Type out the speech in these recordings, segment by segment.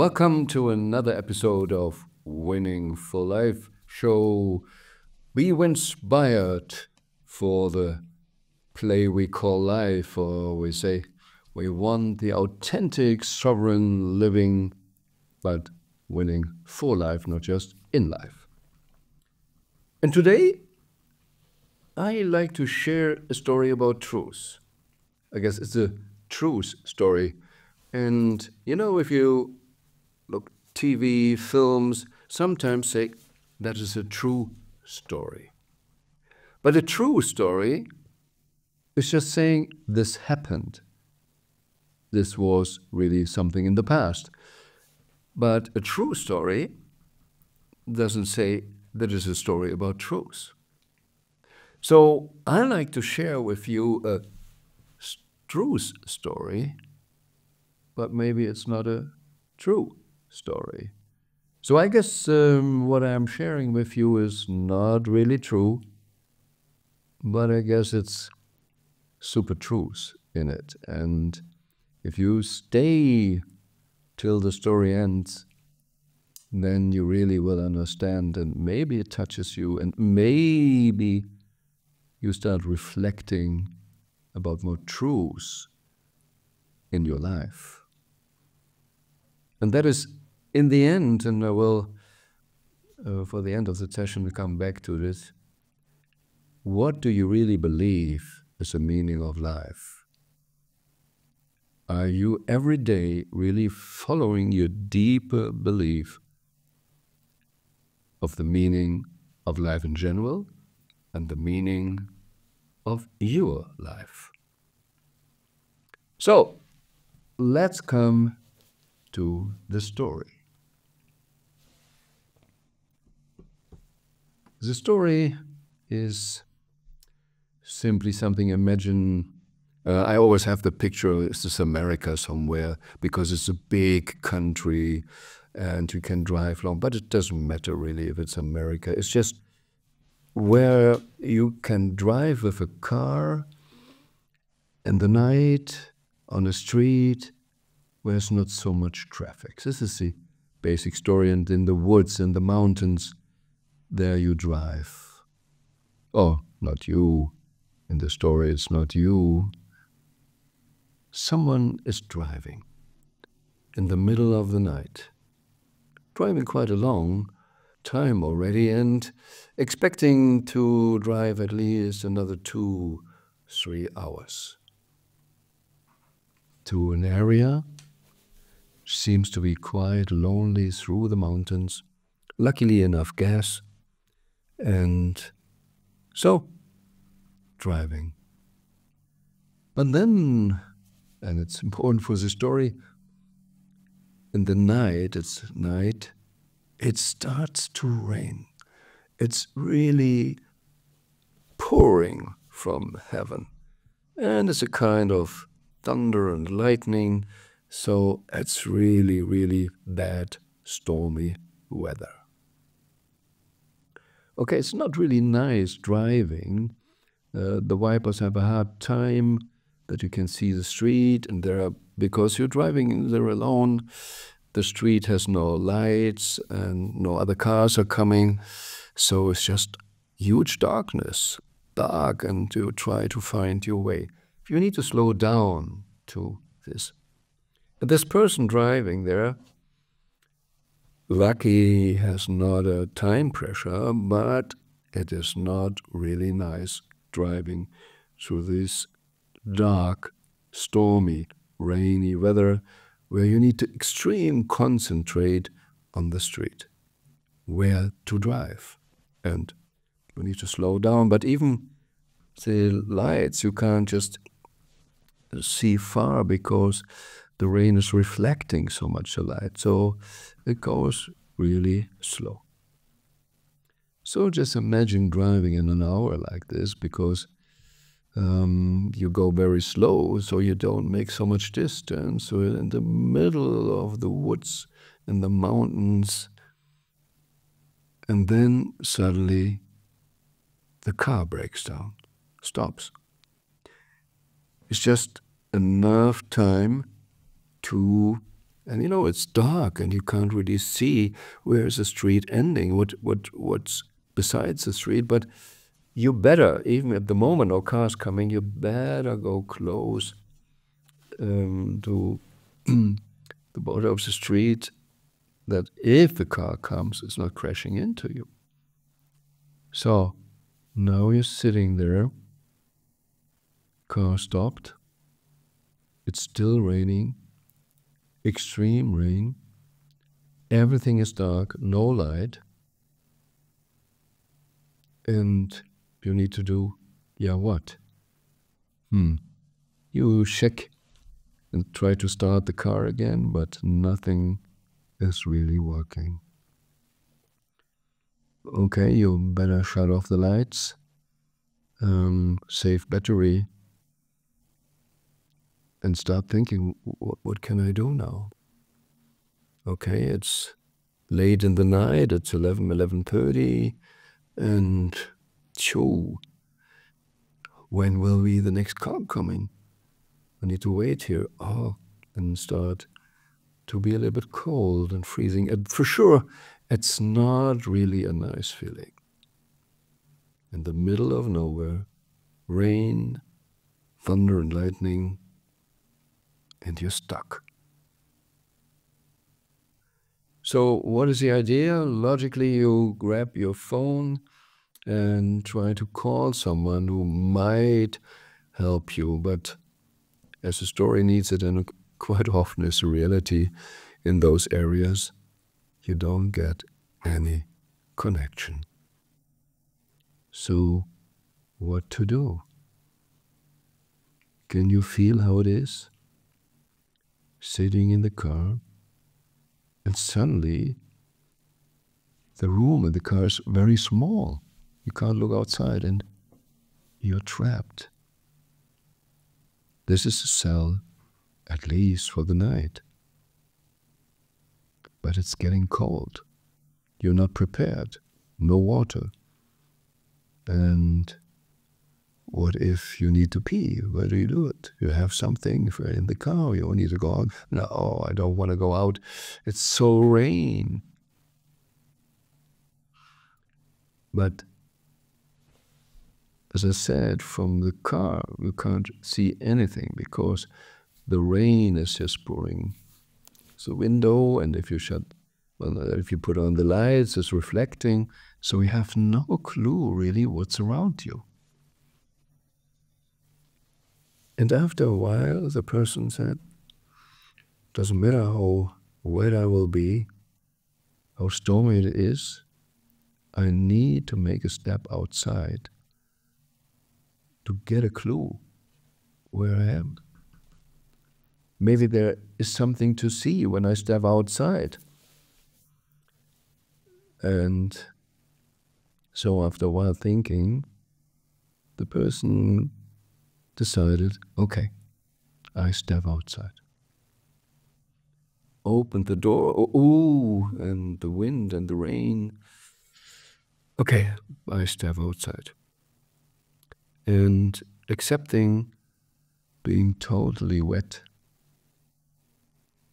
Welcome to another episode of Winning for Life show. Be inspired for the play we call life, or we say we want the authentic, sovereign living, but winning for life, not just in life. And today, I like to share a story about truth. I guess it's a truth story. And if you look TV, films, sometimes say that is a true story. But a true story is just saying this happened. This was really something in the past. But a true story doesn't say that is a story about truth. So I like to share with you a truth story, but maybe it's not a true story. So I guess what I'm sharing with you is not really true, but I guess it's super truth in it. And if you stay till the story ends, then you really will understand, and maybe it touches you, and maybe you start reflecting about more truths in your life. And that is in the end, and I will, for the end of the session, come back to this. What do you really believe is the meaning of life? Are you every day really following your deeper belief of the meaning of life in general and the meaning of your life? So, let's come to the story. The story is simply something. Imagine, I always have the picture, it's this America somewhere, because it's a big country and you can drive long, but it doesn't matter really if it's America. It's just where you can drive with a car in the night on a street where there's not so much traffic. This is the basic story. And in the woods, in the mountains, there you drive. Oh, not you. In the story, it's not you. Someone is driving in the middle of the night, driving quite a long time already, and expecting to drive at least another 2-3 hours to an area seems to be quite lonely through the mountains. Luckily enough gas, and so driving. But then, and it's important for the story, in the night, it starts to rain. It's really pouring from heaven. And it's a kind of thunder and lightning. So it's really, really bad, stormy weather. Okay, it's not really nice driving. The wipers have a hard time that you can see the street, and because you're driving there alone, the street has no lights and no other cars are coming. So it's just huge darkness, dark, and you try to find your way. You need to slow down to this. This person driving there, lucky, has not a time pressure, but it is not really nice driving through this dark, stormy, rainy weather where you need to extreme concentrate on the street, where to drive. And you need to slow down, but even the lights, you can't just see far because the rain is reflecting so much light, so it goes really slow. So just imagine driving in an hour like this, because you go very slow, so you don't make so much distance. So in the middle of the woods, in the mountains, and then suddenly the car breaks down, stops. It's just enough time to And it's dark and you can't really see where is the street ending, what's besides the street. But you better, even at the moment no cars coming, you better go close to the border of the street, that if the car comes, it's not crashing into you. So now you're sitting there, car stopped, it's still raining, extreme rain, everything is dark, no light, and you need to do, what? You check and try to start the car again, but nothing is really working. Okay, you better shut off the lights, save battery, and start thinking, what can I do now? Okay, it's late in the night, it's 11:30, and when will be the next car coming? I need to wait here. And start to be a little bit cold and freezing. And for sure, it's not really a nice feeling. In the middle of nowhere, rain, thunder and lightning, and you're stuck. So what is the idea? Logically, you grab your phone and try to call someone who might help you, but as the story needs it, and quite often is the reality in those areas, you don't get any connection. So what to do? Can you feel how it is? Sitting in the car, and suddenly the room in the car is very small. You can't look outside and you're trapped. This is a cell, at least for the night. But it's getting cold. You're not prepared. No water. And what if you need to pee? Where do you do it? You have something if you're in the car, you need to go out. No, I don't want to go out. It's so rain. But as I said, from the car, you can't see anything because the rain is just pouring the window, and if you put on the lights, it's reflecting, so you have no clue really what's around you. And after a while, the person said, doesn't matter how wet I will be, how stormy it is, I need to make a step outside to get a clue where I am. Maybe there is something to see when I step outside. And so after a while thinking, the person decided, okay, I step outside. Opened the door, and the wind and the rain. Okay, I step outside. And accepting being totally wet,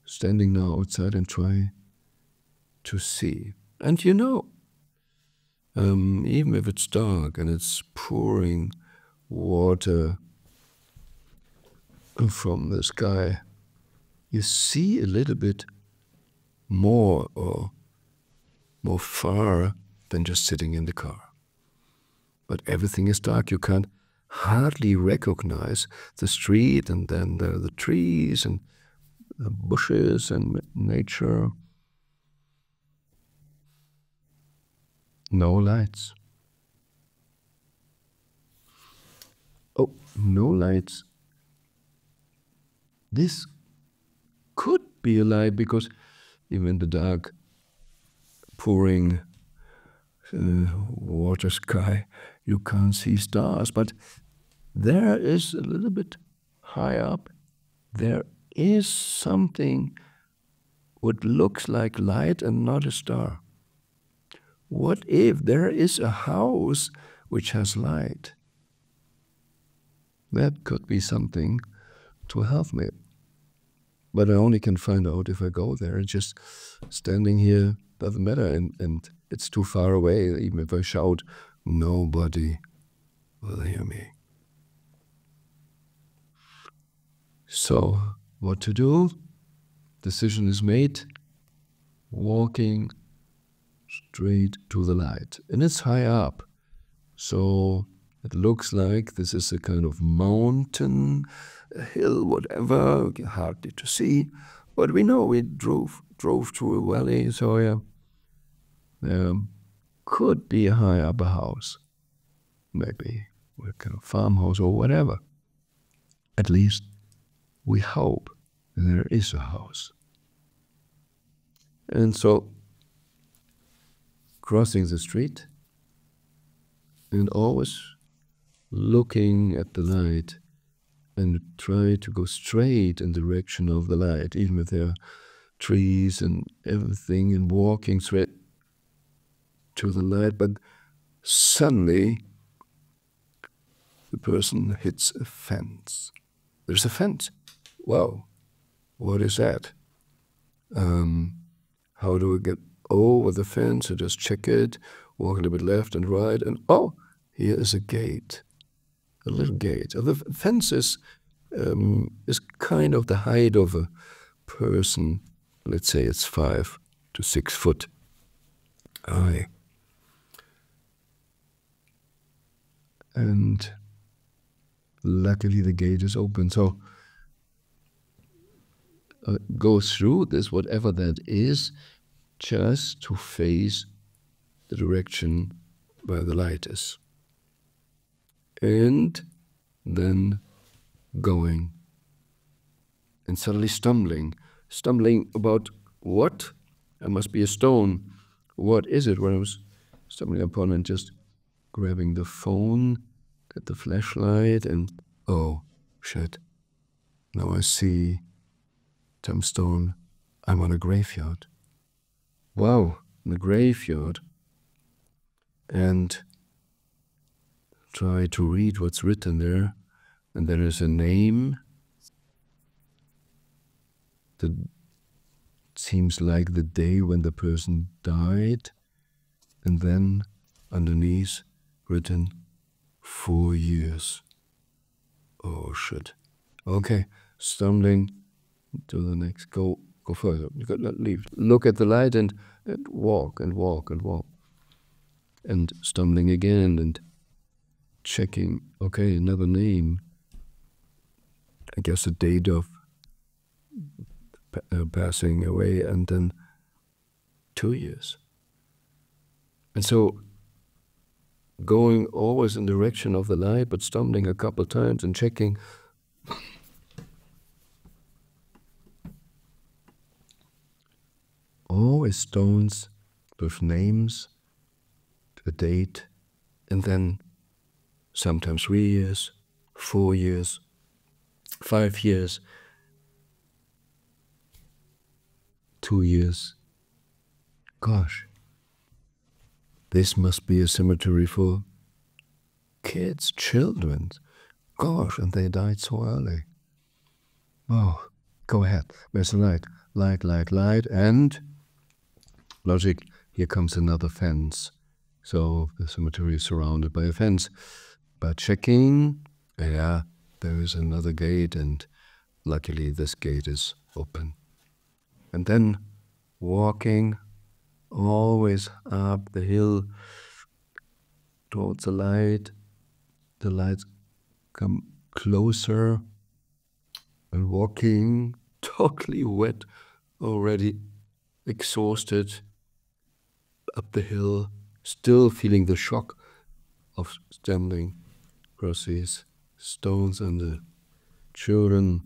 standing now outside and try to see. And even if it's dark and it's pouring water from the sky, you see a little bit more or more far than just sitting in the car. But everything is dark. You can't hardly recognize the street, and then there are the trees and the bushes and nature. No lights. Oh, no lights. This could be a lie, because even in the dark, pouring water sky, you can't see stars. But there is a little bit high up, there is something what looks like light and not a star. What if there is a house which has light? That could be something to help me. But I only can find out if I go there. Just standing here doesn't matter, and it's too far away. Even if I shout, nobody will hear me. So, what to do? Decision is made. Walking straight to the light. And it's high up. So it looks like this is a kind of mountain, a hill, whatever, hardly to see. But we know we drove through a valley, so yeah, there could be a high up a house. Maybe a kind of farmhouse or whatever. At least we hope there is a house. And so, crossing the street and always looking at the light and try to go straight in the direction of the light, even if there are trees and everything, and walking straight to the light. But suddenly, the person hits a fence. There's a fence. Wow, what is that? How do we get over the fence? I just check it, walk a little bit left and right, and oh, here is a gate, a little gate. The fence is kind of the height of a person. Let's say it's 5 to 6 foot high. And luckily the gate is open, so go through this, whatever that is, just to face the direction where the light is. And then going. And suddenly stumbling about what? There must be a stone. What is it? When I was stumbling upon and just grabbing the phone at the flashlight and, oh, shit. Now I see tombstone. I'm on a graveyard. Wow, in a graveyard. And try to read what's written there. And there is a name that seems like the day when the person died. And then underneath written 4 years. Oh shit. Okay, stumbling to the next. Go further. You got not leave. Look at the light and walk and walk and walk. And stumbling again and checking. Okay, another name. I guess a date of passing away, and then 2 years. And so going always in the direction of the light, but stumbling a couple times and checking. Always stones with names, a date, and then sometimes 3 years, 4 years, 5 years, 2 years. Gosh, this must be a cemetery for kids, children. Gosh, and they died so early. Oh, go ahead. There's a light, light, light, light, and logic, here comes another fence. So the cemetery is surrounded by a fence. But checking, yeah, there is another gate, and luckily this gate is open. And then walking always up the hill towards the light. The lights come closer, and walking totally wet, already exhausted up the hill, still feeling the shock of stumbling across these stones and the children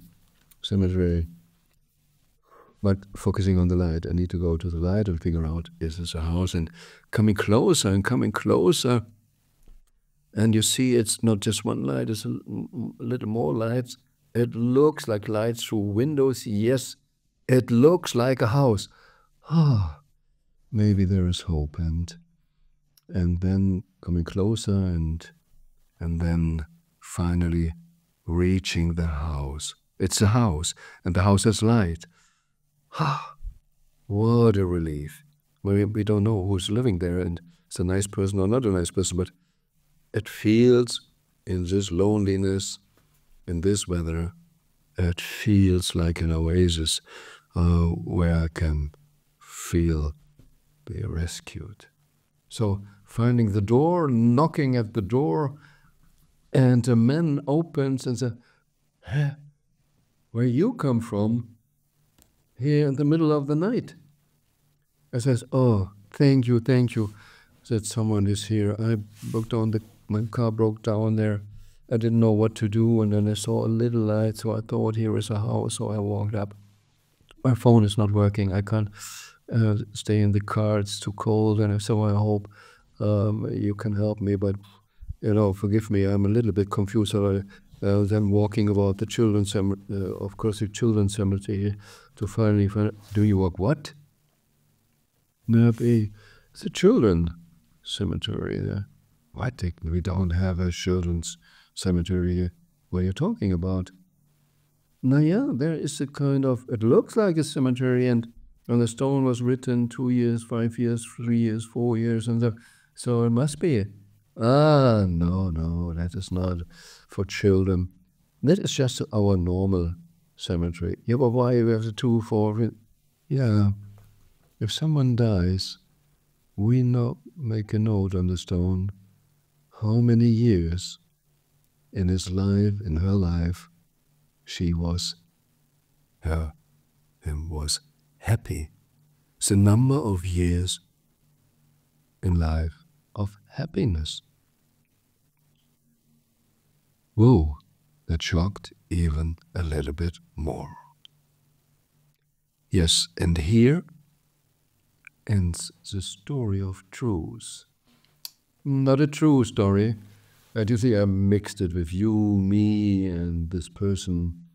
cemetery. But focusing on the light, I need to go to the light and figure out, is this a house? And coming closer and coming closer. And you see it's not just one light, it's a little more lights. It looks like lights through windows. Yes, it looks like a house. Ah, maybe there is hope. And then coming closer and then finally reaching the house. It's a house, and the house has light. Ah, what a relief. We don't know who's living there, and it's a nice person or not a nice person, but it feels in this loneliness, in this weather, it feels like an oasis where I can feel be rescued. So finding the door, knocking at the door, and a man opens and says, "Huh, where you come from? Here in the middle of the night." I says, "Oh, thank you, that someone is here. I broke down my car broke down there. I didn't know what to do, and then I saw a little light, so I thought here is a house, so I walked up. My phone is not working. I can't stay in the car. It's too cold, and so I hope you can help me. But forgive me. I'm a little bit confused. So then walking about the children's of course, the children's cemetery to finally find. Do you walk what? Maybe the children cemetery there. What? We don't have a children's cemetery here. What are you talking about? Now, yeah, there is a kind of, it looks like a cemetery, and on the stone was written 2 years, 5 years, 3 years, 4 years, and so it must be. No, that is not for children. That is just our normal cemetery. Yeah, but why we have the 2, 4? Yeah, if someone dies, we make a note on the stone how many years in his life, in her life, she was happy. It's a number of years in life of happiness. Whoa, that shocked even a little bit more. Yes, and here ends the story of truth. Not a true story. I do think I mixed it with you, me, and this person.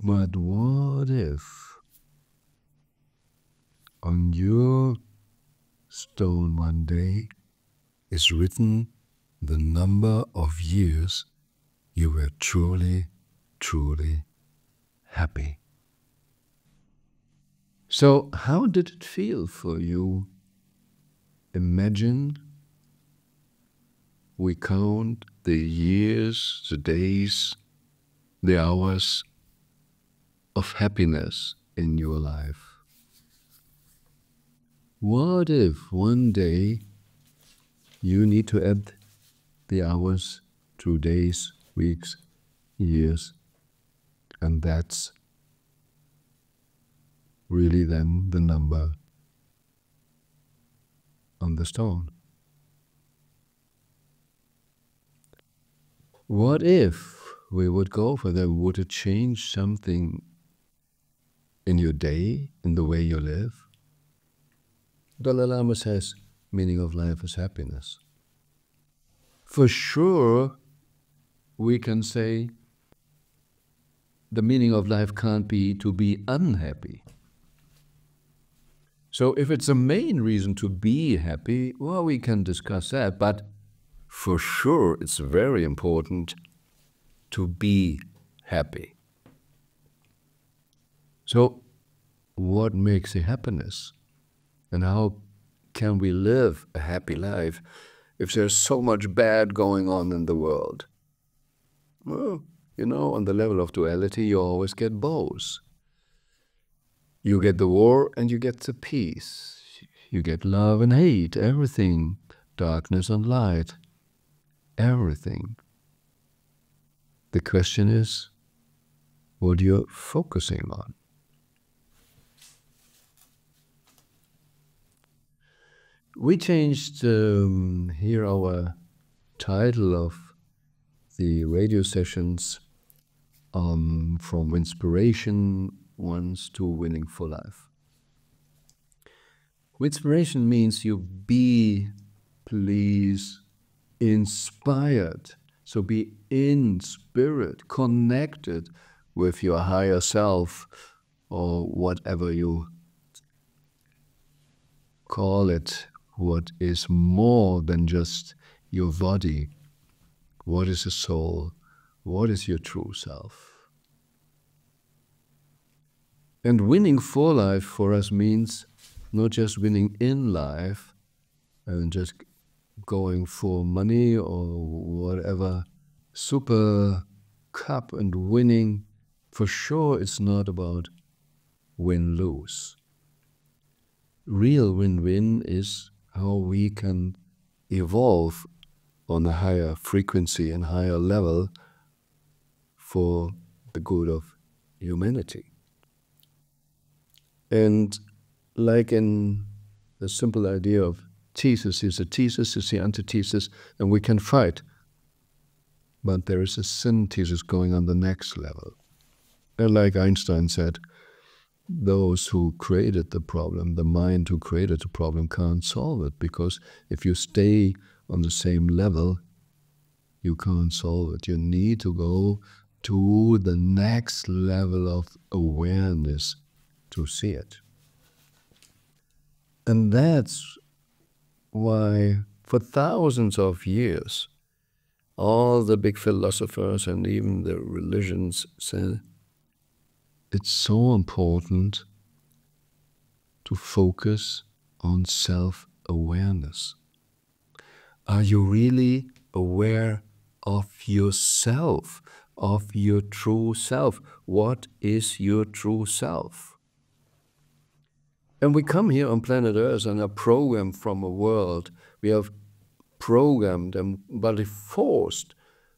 But what if on your stone one day is written the number of years you were truly, truly happy? So how did it feel for you? Imagine we count the years, the days, the hours of happiness in your life. What if one day you need to add the hours to days, weeks, years, and that's really then the number on the stone? What if we would go for that? Would it change something in your day, in the way you live? Dalai Lama says, meaning of life is happiness. For sure, we can say the meaning of life can't be to be unhappy. So if it's a main reason to be happy, well, we can discuss that, but for sure it's very important to be happy. So what makes a happiness? And how can we live a happy life if there's so much bad going on in the world? Well, on the level of duality, you always get both. You get the war and you get the peace. You get love and hate, everything, darkness and light, everything. The question is what you're focusing on. We changed here our title of the radio sessions from inspiration ones to winning for life. Inspiration means you be, please, inspired. So be in spirit, connected with your higher self, or whatever you call it, what is more than just your body. What is a soul? What is your true self? And winning for life for us means not just winning in life and just going for money or whatever super cup and winning. For sure, it's not about win-lose. Real win-win is how we can evolve on a higher frequency and higher level for the good of humanity. And like in the simple idea of thesis is a thesis, is the antithesis, and we can fight. But there is a synthesis going on the next level. And like Einstein said, those who created the problem, the mind who created the problem, can't solve it, because if you stay on the same level, you can't solve it. You need to go to the next level of awareness to see it. And that's why for thousands of years, all the big philosophers and even the religions said it's so important to focus on self-awareness. Are you really aware of yourself, of your true self? What is your true self? And we come here on planet Earth and are programmed from a world. We have programmed and but forced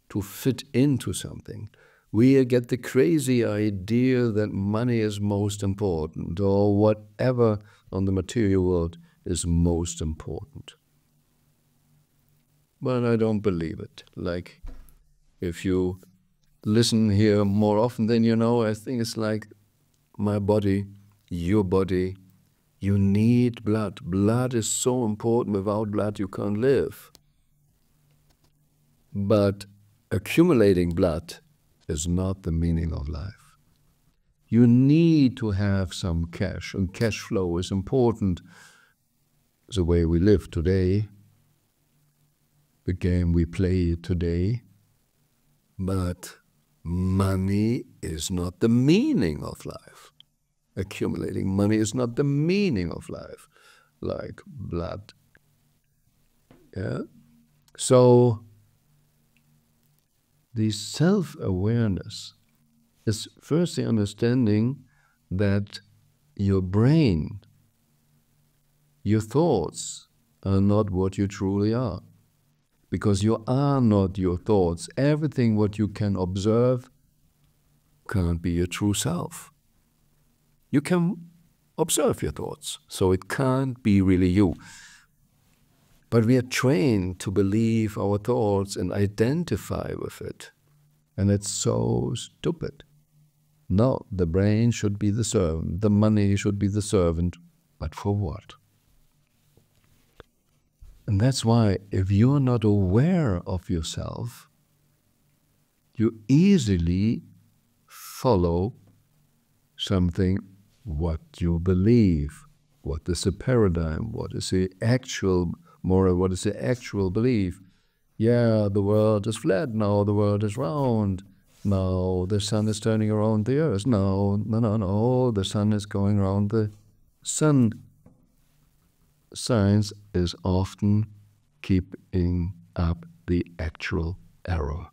to fit into something. We get the crazy idea that money is most important, or whatever on the material world is most important. But I don't believe it. Like, if you listen here more often than you know, I think it's like my body, your body. You need blood. Blood is so important. Without blood, you can't live. But accumulating blood is not the meaning of life. You need to have some cash, and cash flow is important. The way we live today, the game we play today, but money is not the meaning of life. Accumulating money is not the meaning of life, like blood. Yeah? So the self-awareness is first the understanding that your brain, your thoughts are not what you truly are. Because you are not your thoughts. Everything what you can observe can't be your true self. You can observe your thoughts, so it can't be really you. But we are trained to believe our thoughts and identify with it. And it's so stupid. No, the brain should be the servant, the money should be the servant, but for what? And that's why if you're not aware of yourself, you easily follow something, what you believe, what is the paradigm, what is the actual moral, what is the actual belief. Yeah, the world is flat, no, the world is round. No, the sun is turning around the earth. No, the sun is going around the sun. Science is often keeping up the actual error.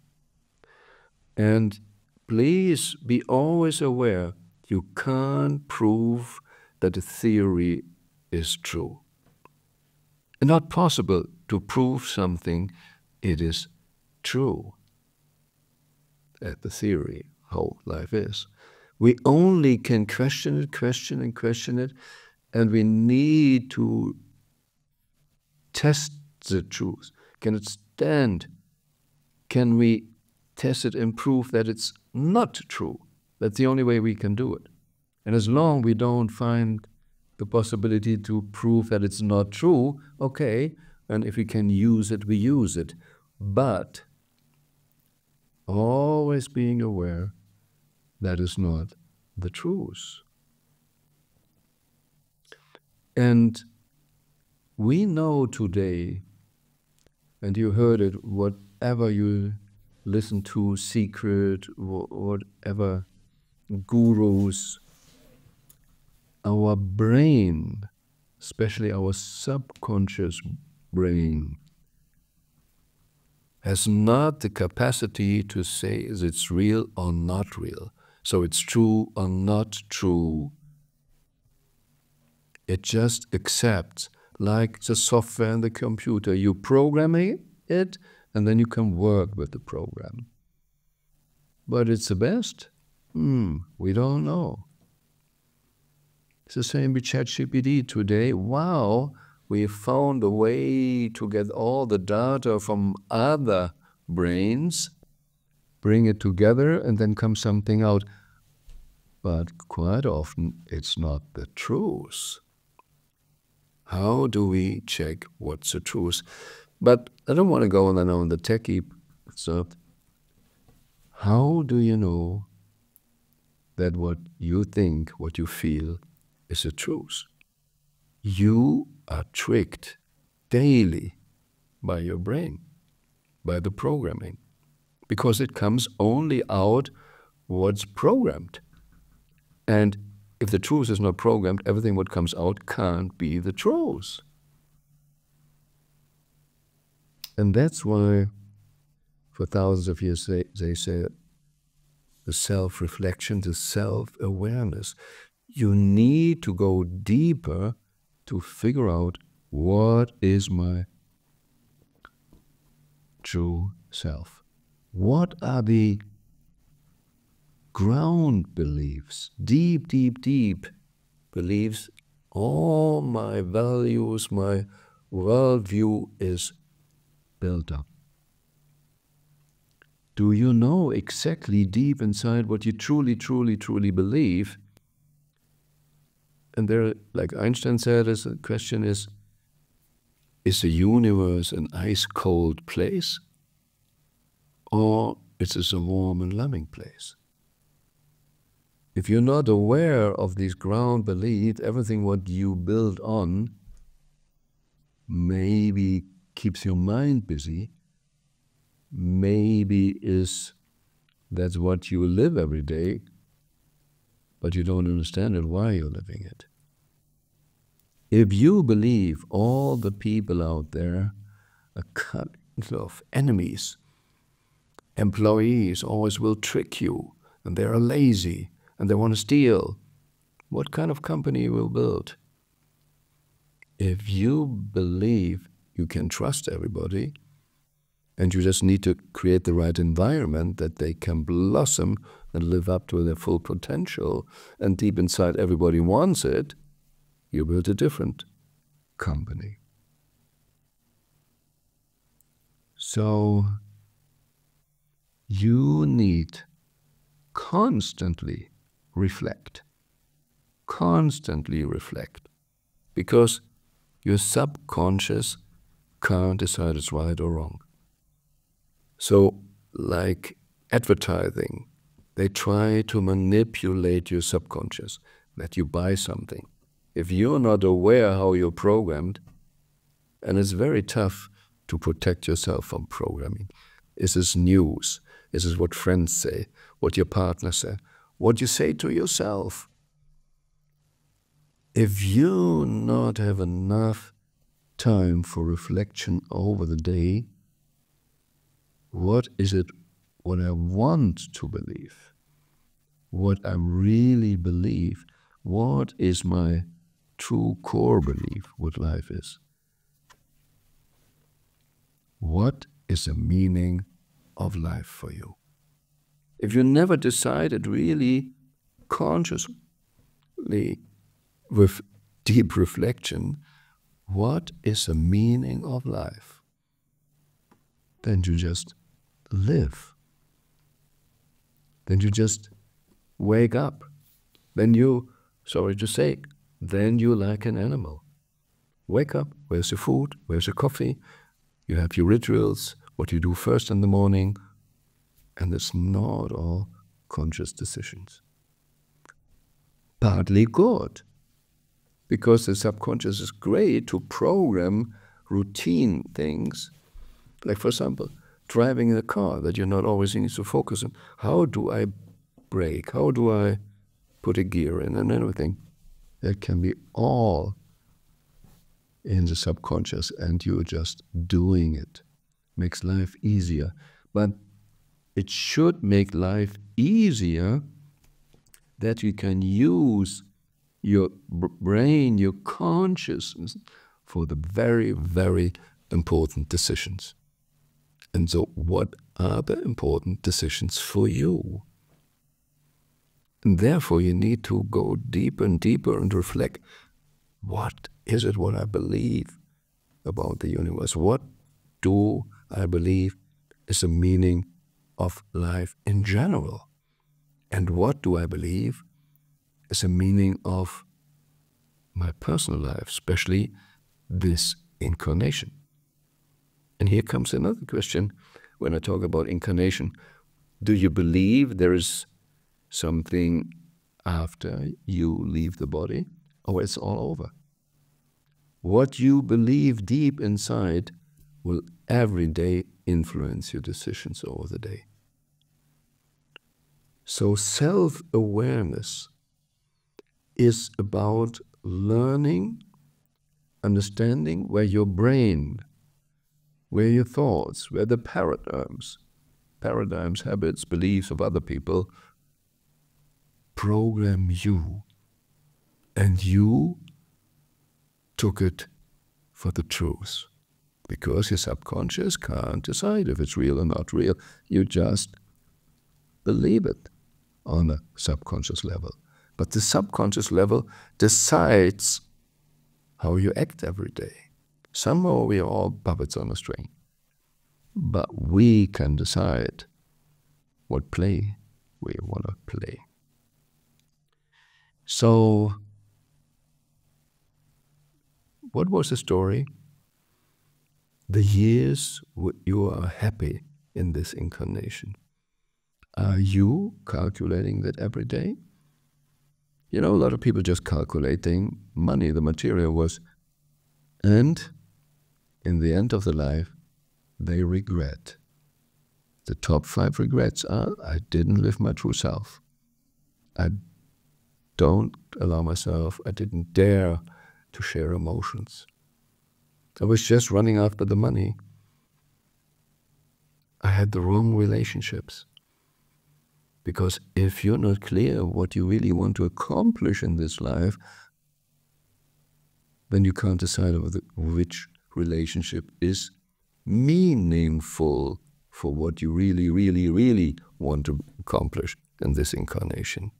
And please be always aware, you can't prove that a theory is true. It's not possible to prove something it is true at the theory, how life is. We only can question it, and we need to test the truth. Can it stand? Can we test it and prove that it's not true? That's the only way we can do it. And as long we don't find the possibility to prove that it's not true, okay, and if we can use it, we use it. But always being aware that is not the truth. And we know today, and you heard it, whatever you listen to secret, whatever, gurus. Our brain, especially our subconscious brain, has not the capacity to say is it's real or not real. So it's true or not true. It just accepts, like the software in the computer. You program it, and then you can work with the program. But it's the best? We don't know. It's the same with ChatGPT today. Wow, we found a way to get all the data from other brains, bring it together, and then come something out. But quite often, it's not the truth. How do we check what's the truth? But I don't want to go on the techie stuff. How do you know that what you think, what you feel, is the truth? You are tricked daily by your brain, by the programming, because it comes only out what's programmed. And if the truth is not programmed, everything what comes out can't be the truth. And that's why for thousands of years they say the self-reflection, the self-awareness. You need to go deeper to figure out what is my true self. What are the ground beliefs, deep, deep, deep beliefs? All my values, my worldview is built up. Do you know exactly deep inside what you truly, truly, truly believe? And there, like Einstein said, the question is the universe an ice-cold place? Or is it a warm and loving place? If you're not aware of these ground beliefs, everything what you build on maybe keeps your mind busy, maybe that's what you live every day, but you don't understand it, why you're living it. If you believe all the people out there are kind of enemies, employees always will trick you, and they are lazy, and they want to steal, what kind of company you will build? If you believe you can trust everybody, and you just need to create the right environment that they can blossom and live up to their full potential, and deep inside everybody wants it, you build a different company. So you need constantly reflect, because your subconscious can't decide it's right or wrong. So, like advertising, they try to manipulate your subconscious, that you buy something. If you're not aware how you're programmed, and it's very tough to protect yourself from programming. Is this news? Is this what friends say? What your partner said? What you say to yourself? If you not have enough time for reflection over the day, what is it what I want to believe? What I really believe? What is my true core belief what life is? What is the meaning of life for you? If you never decided really consciously with deep reflection, what is the meaning of life? Then you just live. Then you just wake up. Then you, sorry to say, then you're like an animal. Wake up, where's your food, where's your coffee? You have your rituals, what you do first in the morning, and it's not all conscious decisions. Partly good, because the subconscious is great to program routine things. Like, for example, driving in a car that you're not always need to focus on. How do I brake? How do I put a gear in and everything? That can be all in the subconscious, and you're just doing it. Makes life easier. But it should make life easier that you can use your brain, your consciousness, for the very, very important decisions. And so what are the important decisions for you? And therefore you need to go deeper and deeper and reflect, what is it what I believe about the universe? What do I believe is the meaning of life in general? And what do I believe is the meaning of my personal life, especially this incarnation? And here comes another question when I talk about incarnation. Do you believe there is something after you leave the body, or it's all over? What you believe deep inside will every day influence your decisions over the day. So self-awareness is about learning, understanding where your brain, where your thoughts, where the paradigms, habits, beliefs of other people program you, and you took it for the truth. Because your subconscious can't decide if it's real or not real. You just believe it on a subconscious level. But the subconscious level decides how you act every day. Somehow we are all puppets on a string. But we can decide what play we want to play. So, what was the story? The years you are happy in this incarnation. Are you calculating that every day? You know, a lot of people just calculating money, the material was, and in the end of the life, they regret. The top 5 regrets are, I didn't live my true self. I don't allow myself, I didn't dare to share emotions. I was just running after the money. I had the wrong relationships. Because if you're not clear what you really want to accomplish in this life, then you can't decide which relationship is meaningful for what you really, really, really want to accomplish in this incarnation.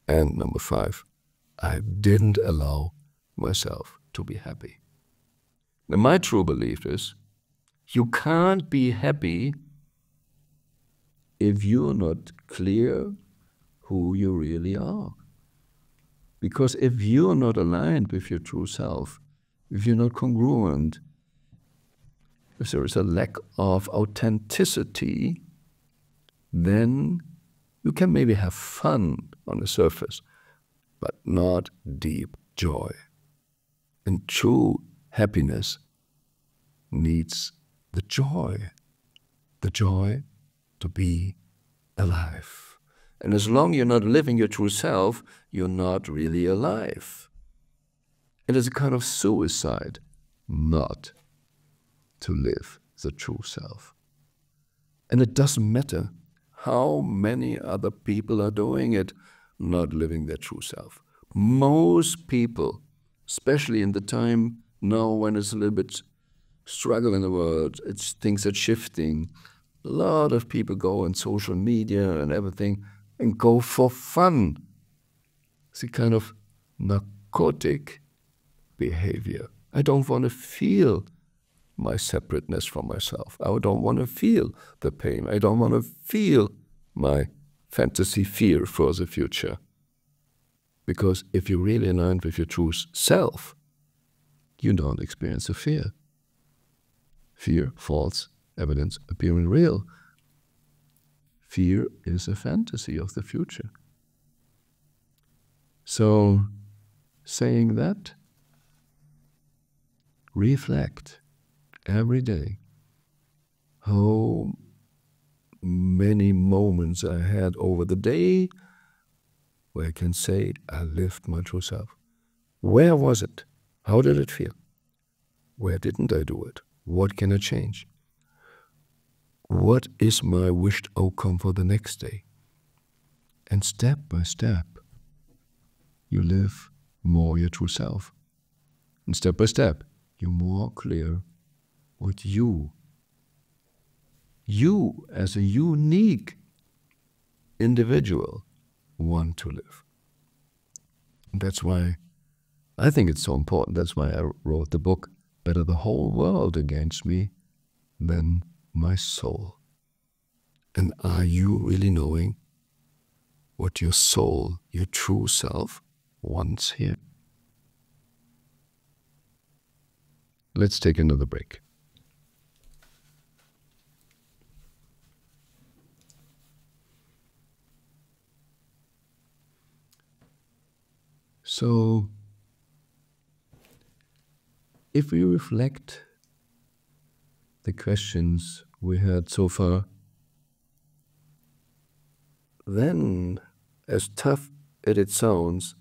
And number 5, I didn't allow myself to be happy. Now, my true belief is, you can't be happy if you're not clear who you really are. Because if you're not aligned with your true self, if you're not congruent, if there is a lack of authenticity, then you can maybe have fun on the surface, but not deep joy. And true happiness needs the joy to be alive. And as long as you're not living your true self, you're not really alive. It is a kind of suicide not to live the true self. And it doesn't matter how many other people are doing it, not living their true self. Most people, especially in the time now when it's a little bit struggle in the world, things are shifting. A lot of people go on social media and everything and go for fun. It's a kind of narcotic behavior. I don't want to feel my separateness from myself. I don't want to feel the pain. I don't want to feel my fantasy fear for the future. Because if you're really aligned with your true self, you don't experience the fear. Fear, false evidence appearing real. Fear is a fantasy of the future. So, saying that, reflect every day. how many moments I had over the day where I can say I lived my true self. Where was it? How did it feel? Where didn't I do it? What can I change? What is my wished outcome for the next day? And step by step, you live more your true self. And step by step, you're more clear what you as a unique individual want to live. And that's why I think it's so important. That's why I wrote the book, Better the Whole World Against Me Than My Soul. And are you really knowing what your soul, your true self, wants here? Let's take another break. So, if we reflect the questions we had so far, then, as tough as it sounds,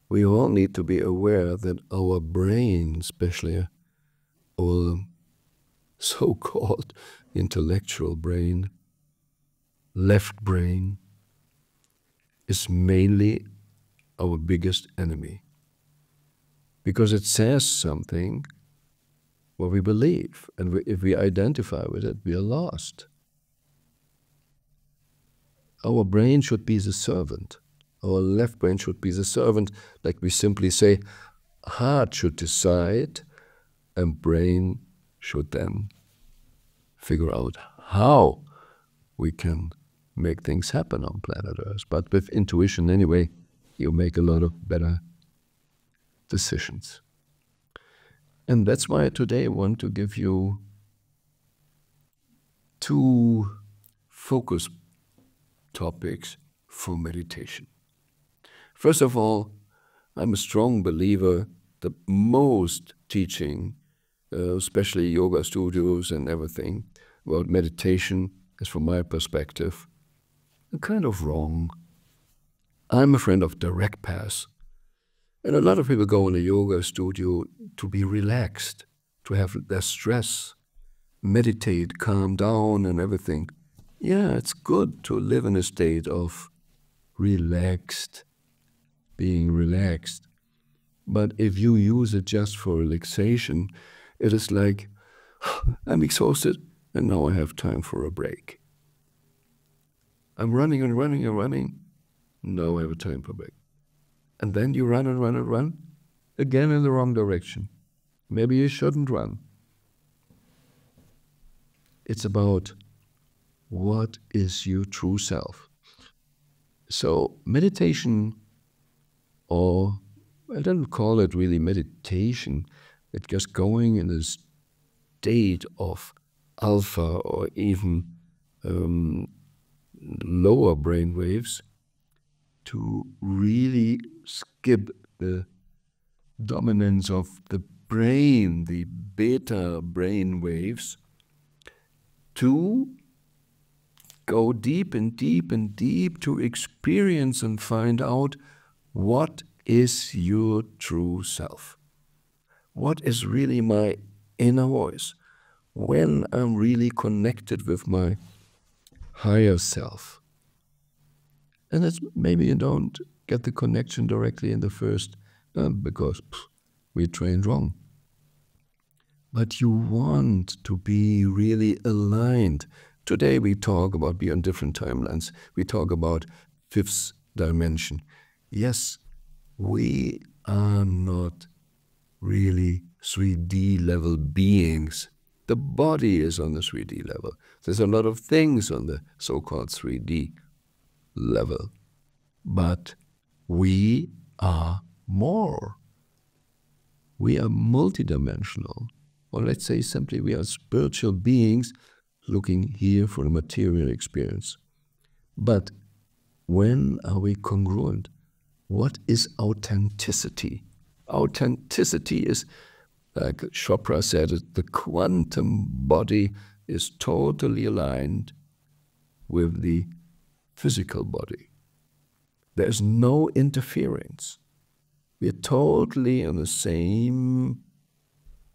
we all need to be aware that our brain, especially our so-called intellectual brain, left brain, is mainly our biggest enemy. Because it says something what we believe, and if we identify with it, we are lost. Our brain should be the servant. Our left brain should be the servant, like we simply say, heart should decide, and brain should then figure out how we can make things happen on planet Earth. But with intuition anyway, you make a lot of better decisions. And that's why today I want to give you two focus topics for meditation. First of all, I'm a strong believer that most teaching, especially yoga studios and everything, about meditation is, from my perspective, kind of wrong. I'm a friend of direct paths. And a lot of people go in a yoga studio to be relaxed, to have less stress, meditate, calm down and everything. Yeah, it's good to live in a state of being relaxed. But if you use it just for relaxation, it is like, I'm exhausted and now I have time for a break. I'm running and running and running, now I have a time for a break. And then you run and run and run, again in the wrong direction. Maybe you shouldn't run. It's about what is your true self. So meditation, or I don't call it really meditation, it's just going in a state of alpha or even lower brain waves to really skip the dominance of the brain, the beta brain waves, to go deep and deep and deep to experience and find out what is your true self. What is really my inner voice? When I'm really connected with my higher self. And it's, maybe you don't get the connection directly in the first, because we trained wrong. But you want to be really aligned. Today we talk about beyond different timelines. We talk about fifth dimension. Yes, we are not really 3D level beings. The body is on the 3D level. There's a lot of things on the so-called 3D level. But we are more. We are multidimensional. Or let's say simply, we are spiritual beings looking here for a material experience. But when are we congruent? What is authenticity? Authenticity is, like Chopra said, the quantum body is totally aligned with the physical body. There's no interference. We're totally on the same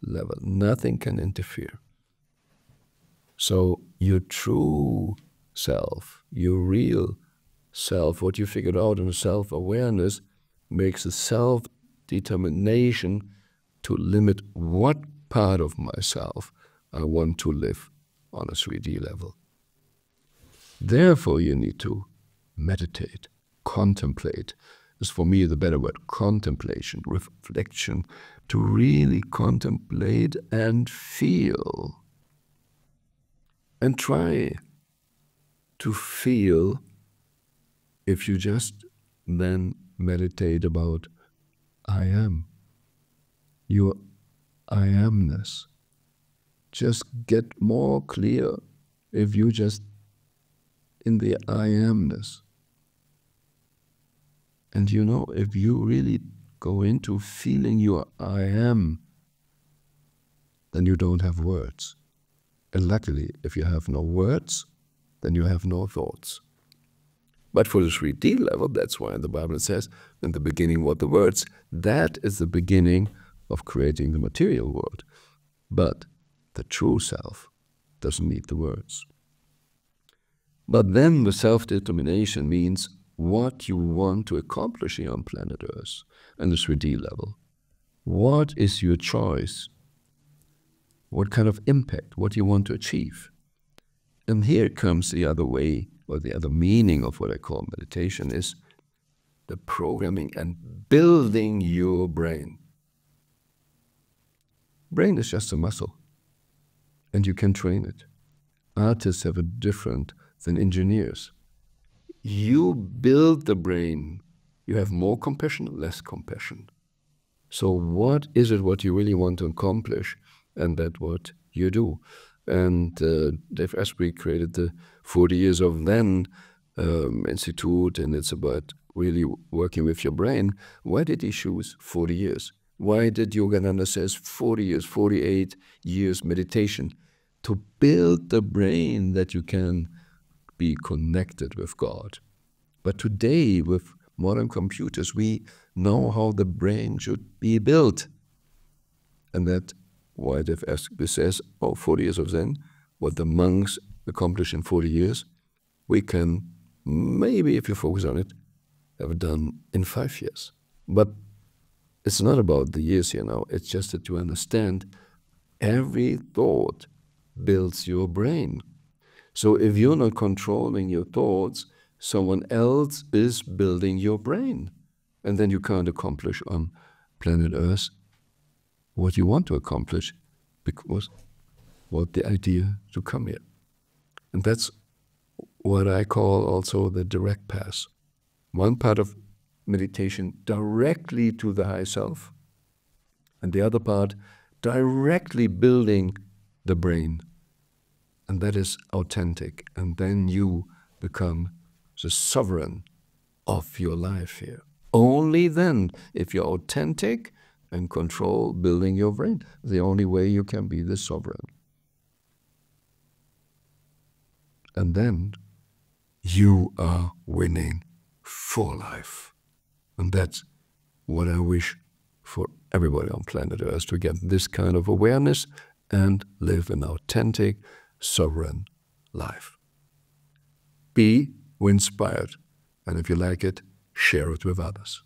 level. Nothing can interfere. So your true self, your real self, what you figured out in self-awareness, makes a self-determination to limit what part of myself I want to live on a 3D level. Therefore, you need to meditate, contemplate. Is for me the better word, contemplation, reflection, to really contemplate and feel. And try to feel, if you just then meditate about I am, your I amness. Just get more clear if you just in the I amness. And you know, if you really go into feeling your I am, then you don't have words. And luckily, if you have no words, then you have no thoughts. But for the 3D level, that's why the Bible says, in the beginning were the words. That is the beginning of creating the material world. But the true self doesn't need the words. But then the self-determination means what you want to accomplish here on planet Earth and the 3D level. What is your choice? What kind of impact? What you want to achieve? And here comes the other way, or the other meaning of what I call meditation, is the programming and building your brain. Brain is just a muscle, and you can train it. Artists have it different than engineers. You build the brain. You have more compassion, less compassion. So what is it what you really want to accomplish? And that's what you do. And Dave Asprey created the 40 Years of Zen Institute, and it's about really working with your brain. Why did he choose 40 years? Why did Yogananda says 40 years, 48 years meditation? To build the brain that you can be connected with God. But today, with modern computers, we know how the brain should be built. And that's why Dave Asprey says, 40 years of Zen, what the monks accomplished in 40 years, we can, maybe if you focus on it, have it done in 5 years. But it's not about the years here now, it's just that you understand every thought builds your brain. So if you're not controlling your thoughts, someone else is building your brain. And then you can't accomplish on planet Earth what you want to accomplish, because what the idea to come here. And that's what I call also the direct path. One part of meditation directly to the high self, and the other part directly building the brain. And that is authentic. And then you become the sovereign of your life here. Only then, if you're authentic and control building your brain, the only way you can be the sovereign. And then you are winning for life. And that's what I wish for everybody on planet Earth, to get this kind of awareness and live an authentic, sovereign life. Be inspired, and if you like it, share it with others.